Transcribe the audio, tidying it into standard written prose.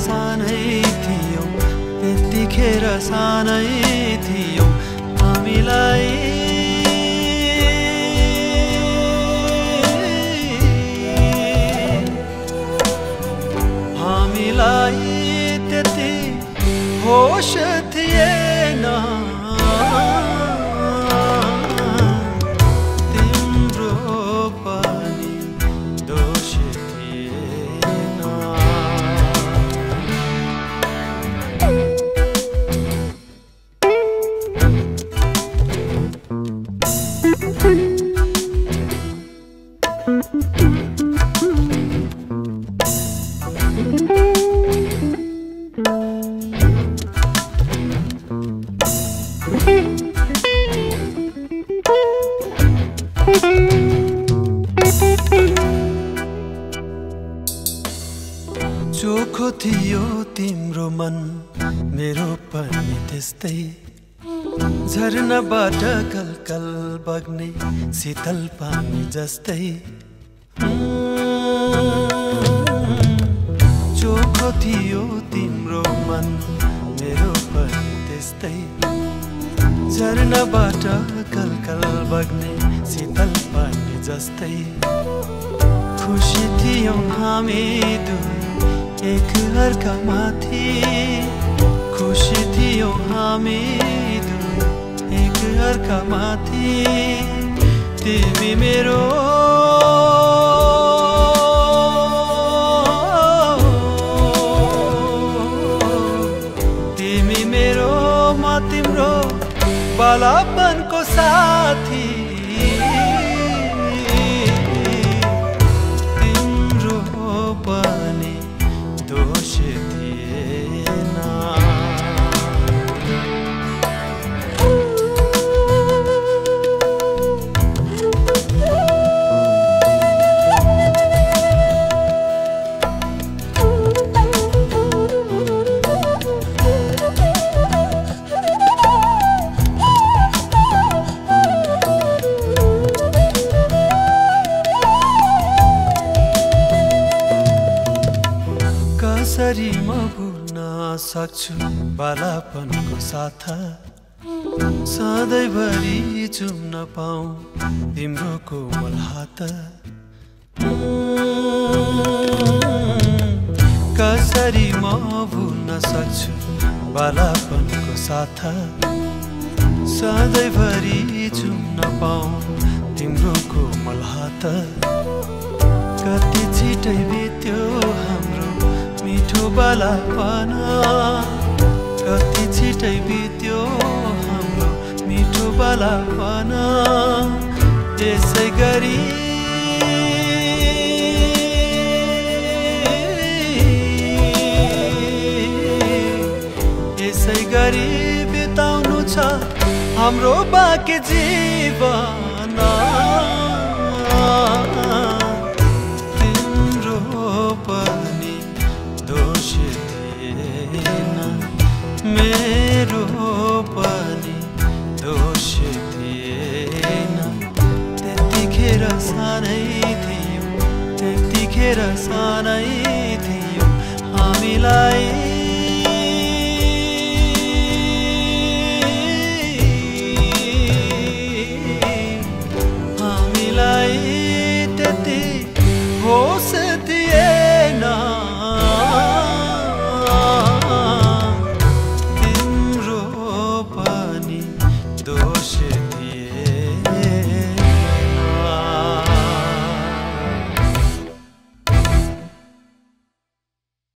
सानै थियौ त्यतिखेर सानै थियौ हामीलाई त्यति होश थिएन तिम्रो पनि दोष थिएन चोखो थियो तिम्रो मन मेरो पनि त्यस्तै झरनाबाट कलकल बग्ने शीतल पानी जस्तै चोखो थियो तिम्रो मन मेरो पनि त्यस्तै झरनाबाट कलकल बग्ने शीतल पानी जस्तै खुसी थियौं हामी दुई एक अर्का माथि खुसी थियौं हामी दुई एक अर्का माथि तिमी मेरो म तिम्रो बालापनको साथी तिम्रो पनि दोष थिएन कसरी म भुल्न सक्छु बालापनको साथ सधैँभरि चुम्न पाऊँ तिम्रो कोमल हात कसरी म भुल्न सक्छु बालापनको साथ सधैँभरि चुम्न पाऊँ तिम्रो कोमल हात कति छिटै बित्यो हाम्रो मिठो बालापन कति छिटै बित्यो हाम्रो मिठो बालापन त्यसै गरी बिताउनु छ हाम्रो बाँकी जीवन तिम्रो पनि दोष थिएन मेरो पनि दोष थिएन त्यतिखेर सानै थियौ त्यतिखेर सानै थियौ हामीलाई